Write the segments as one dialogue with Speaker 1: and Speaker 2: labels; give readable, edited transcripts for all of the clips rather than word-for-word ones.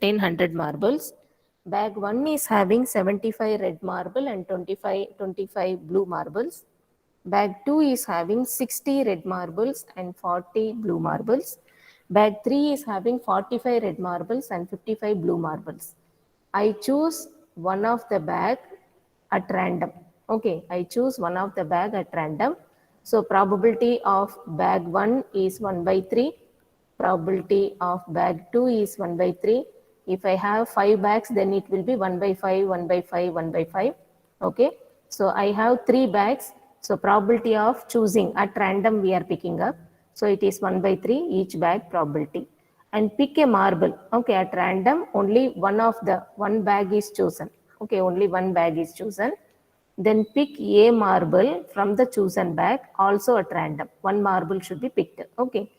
Speaker 1: 100 marbles. Bag 1 is having 75 red marble and 25 blue marbles. Bag 2 is having 60 red marbles and 40 blue marbles. Bag 3 is having 45 red marbles and 55 blue marbles. I choose one of the bag at random. Okay, I choose one of the bag at random. So probability of bag 1 is 1 by 3. Probability of bag 2 is 1 by 3. If I have 5 bags, then it will be 1 by 5, 1 by 5, 1 by 5. Okay, so I have 3 bags. So probability of choosing at random we are picking up. So it is 1 by 3 each bag probability. And pick a marble. Okay, at random only one bag is chosen. Okay, only one bag is chosen. Then pick a marble from the chosen bag also at random. One marble should be picked. Okay.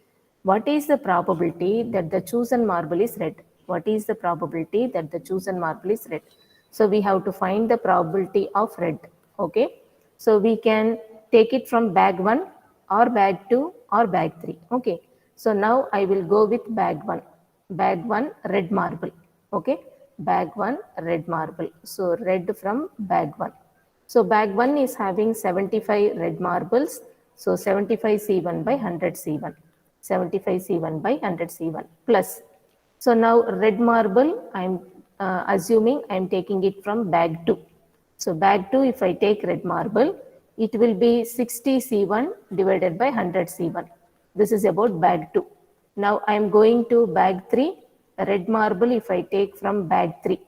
Speaker 1: What is the probability that the chosen marble is red? What is the probability that the chosen marble is red? So we have to find the probability of red. Okay. So we can take it from bag 1 or bag 2 or bag 3. Okay. So now I will go with bag 1. Bag 1 red marble. Okay. Bag 1 red marble. So red from bag 1. So bag 1 is having 75 red marbles. So 75 C1 by 100 C1. 75 C1 by 100 C1 plus. So now red marble, I'm assuming I'm taking it from bag 2. So bag 2, if I take red marble, it will be 60 C1 divided by 100 C1. This is about bag 2. Now I'm going to bag 3. Red marble, if I take from bag 3.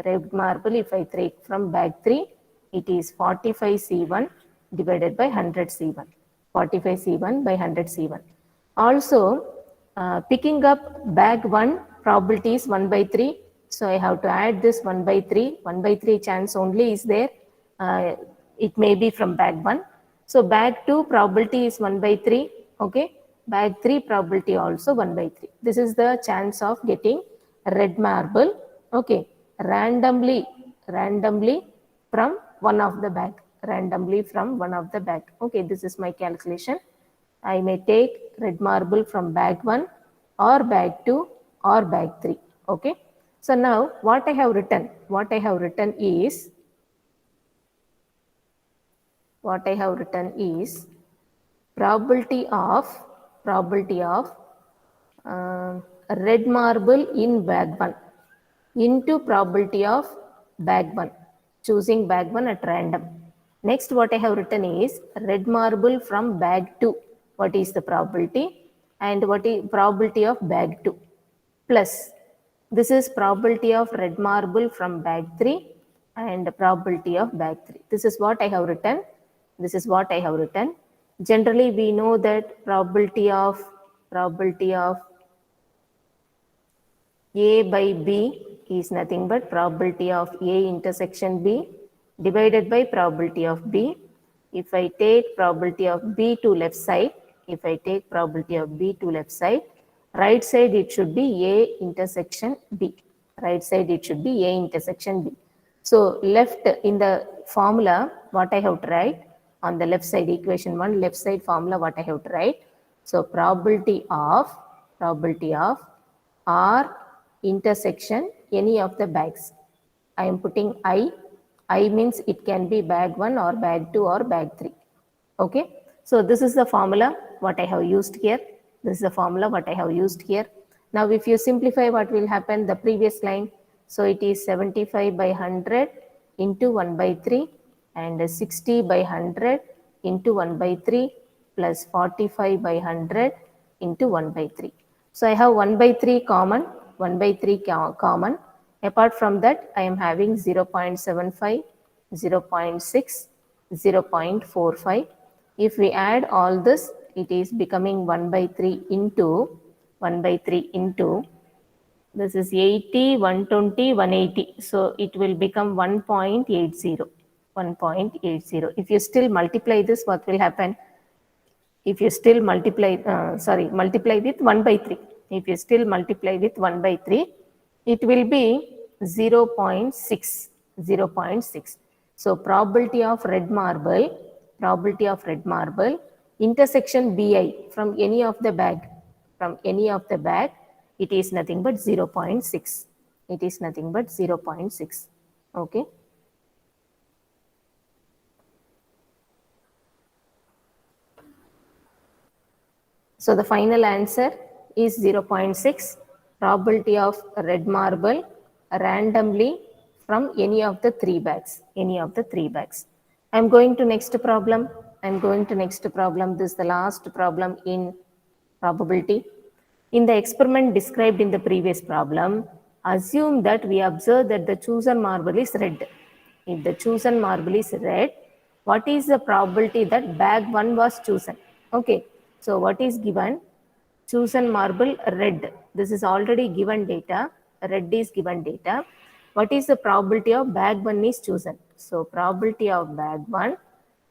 Speaker 1: Red marble, if I take from bag 3, it is 45 C1 divided by 100 C1. 45 C1 by 100 C1. Also, picking up bag 1 probability is 1 by 3. So I have to add this 1 by 3. 1 by 3 chance only is there. It may be from bag 1. So bag 2 probability is 1 by 3. Okay. Bag 3 probability also 1 by 3. This is the chance of getting red marble. Okay. Randomly from one of the bag. Randomly from one of the bag. Okay. This is my calculation. I may take red marble from bag 1 or bag 2 or bag 3. Okay. So now what I have written is probability of red marble in bag 1 into probability of bag 1, choosing bag 1 at random. Next, what I have written is red marble from bag 2. What is the probability? And what is probability of bag 2? Plus, this is probability of red marble from bag 3 and probability of bag 3. This is what I have written. Generally, we know that probability of A by B is nothing but probability of A intersection B divided by probability of B. If I take probability of B to left side, right side it should be A intersection B. So left in the formula, what I have to write on the left side, equation 1, left side formula, what I have to write. So probability of R intersection any of the bags. I am putting I. I means it can be bag 1 or bag 2 or bag 3. Okay. So this is the formula what I have used here. Now if you simplify, what will happen? The previous line. So it is 75 by 100 into 1 by 3 and 60 by 100 into 1 by 3 plus 45 by 100 into 1 by 3. So I have 1 by 3 common. Apart from that, I am having 0.75, 0.6, 0.45. If we add all this, it is becoming 1 by 3 into this is 80, 120, 180. So it will become 1.80. If you still multiply this, what will happen? If you still multiply with 1 by 3. If you still multiply with 1 by 3, it will be 0.6. So probability of red marble intersection BI from any of the bag, it is nothing but 0.6. It is nothing but 0.6. Okay. So the final answer is 0.6 probability of red marble randomly from any of the three bags. Any of the three bags. I'm going to next problem. This is the last problem in probability. In the experiment described in the previous problem, assume that we observe that the chosen marble is red. If the chosen marble is red, what is the probability that bag 1 was chosen? Okay, so what is given? Chosen marble red. This is already given data. Red is given data. What is the probability of bag 1 is chosen? So probability of bag 1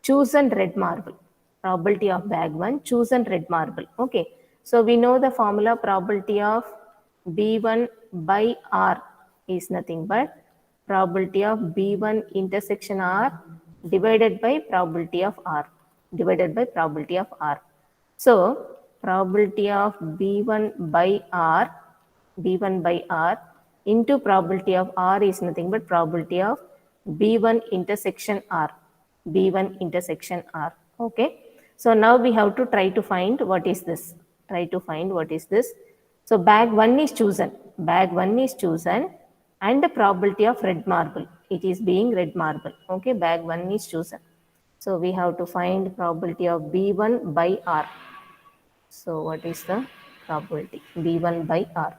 Speaker 1: chosen red marble. Probability of bag 1 chosen red marble. Okay. So we know the formula probability of B1 by R is nothing but probability of B1 intersection R divided by probability of R. Divided by probability of R. So probability of B1 by R into probability of R is nothing but probability of B1 intersection R. B1 intersection R. Okay. So now we have to try to find what is this. Try to find what is this. So bag 1 is chosen. Bag 1 is chosen and the probability of red marble. It is being red marble. Okay. Bag 1 is chosen. So we have to find probability of B1 by R. So what is the probability? B1 by R.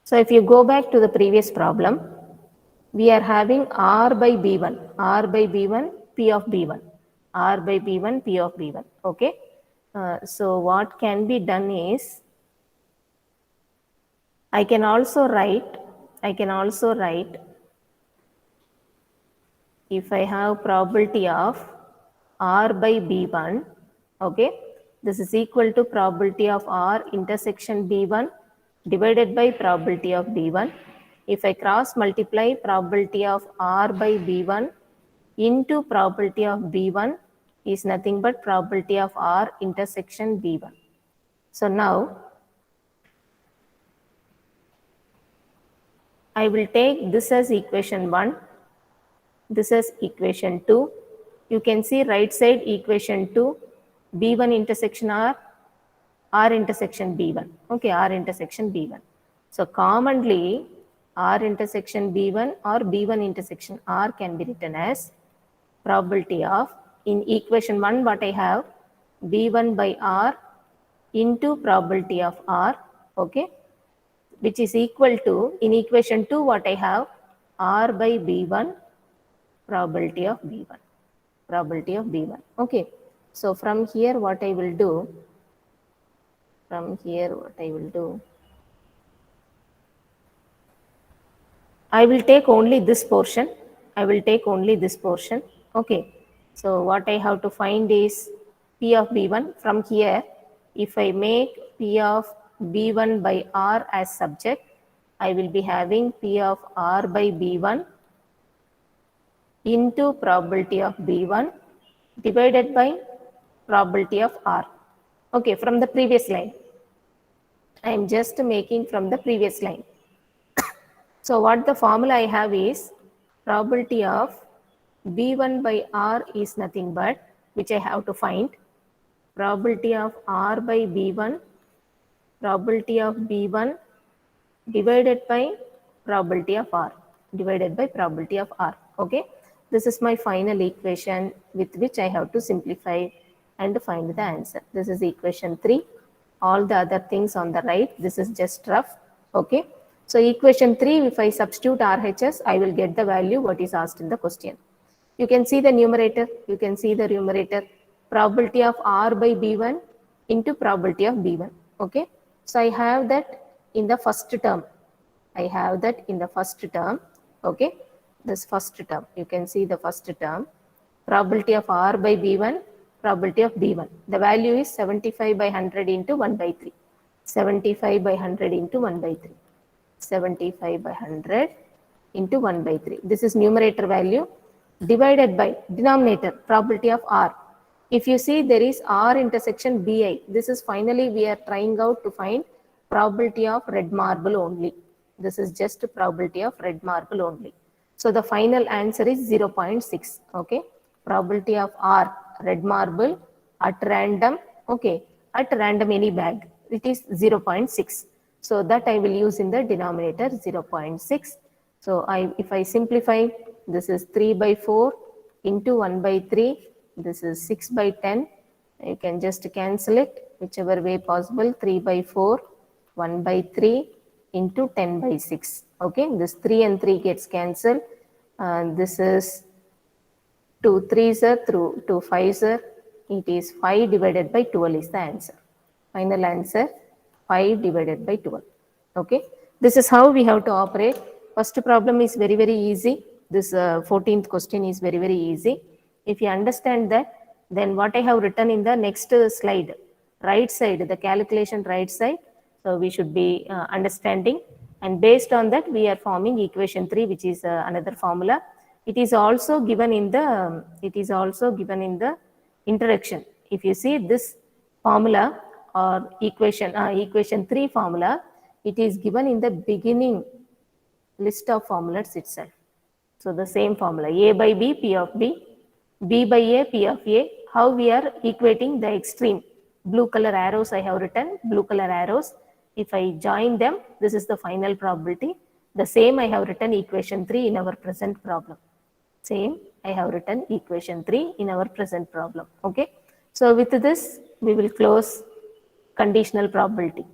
Speaker 1: So if you go back to the previous problem, we are having R by B1, R by B1, P of B1, R by B1, P of B1. Okay. So what can be done is, I can also write if I have probability of R by B1, okay, this is equal to probability of R intersection B1 divided by probability of B1. If I cross multiply probability of R by B1 into probability of B1 is nothing but probability of R intersection B1. So now I will take this as equation 1, this is equation 2. You can see right side equation 2, B1 intersection R, R intersection B1. Okay, R intersection B1. So commonly, R intersection B1 or B1 intersection R can be written as probability of, in equation 1 what I have, B1 by R into probability of R, okay, which is equal to, in equation 2 what I have, R by B1 probability of B1. Probability of B1. Okay. So from here what I will do, I will take only this portion. Okay. So what I have to find is P of B1. From here, if I make P of B1 by R as subject, I will be having P of R by B1 into probability of B1 divided by probability of R. Okay, from the previous line. I am just making from the previous line. So what the formula I have is probability of B1 by R is nothing but, which I have to find, probability of R by B1, probability of B1 divided by probability of R, divided by probability of R. Okay, this is my final equation with which I have to simplify and find the answer. This is equation 3. All the other things on the right, this is just rough. Okay, so equation 3, if I substitute RHS, I will get the value what is asked in the question. You can see the numerator, probability of R by B1 into probability of B1. Okay, so I have that in the first term. Okay, this first term, you can see the first term, probability of R by B1, probability of B1. The value is 75 by 100 into 1 by 3. 75 by 100 into 1 by 3. 75 by 100 into 1 by 3. This is numerator value divided by denominator, probability of R. If you see there is R intersection BI, this is finally we are trying out to find probability of red marble only. This is just probability of red marble only. So the final answer is 0.6. Okay. Probability of R, red marble at random, okay, at random any bag, it is 0.6. So that I will use in the denominator 0.6. So if I simplify, this is 3 by 4 into 1 by 3, this is 6 by 10. You can just cancel it whichever way possible. 3 by 4, 1 by 3 into 10 by 6. Okay, this 3 and 3 gets cancelled. This is 2 3s are through 2 5s are. It is 5 divided by 12 is the answer. Final answer 5 divided by 12. Okay, this is how we have to operate. First problem is very easy. This 14th question is very easy. If you understand that, then what I have written in the next slide, right side, the calculation right side, so we should be understanding, and based on that we are forming equation 3, which is another formula. It is also given in the introduction. If you see this formula or equation 3 formula, it is given in the beginning list of formulas itself. So the same formula, A by B, P of B, B by A, P of A, how we are equating the extreme. Blue color arrows I have written, blue color arrows. If I join them, this is the final probability. The same I have written equation 3 in our present problem. Same, I have written equation 3 in our present problem. Okay. So with this, we will close conditional probability.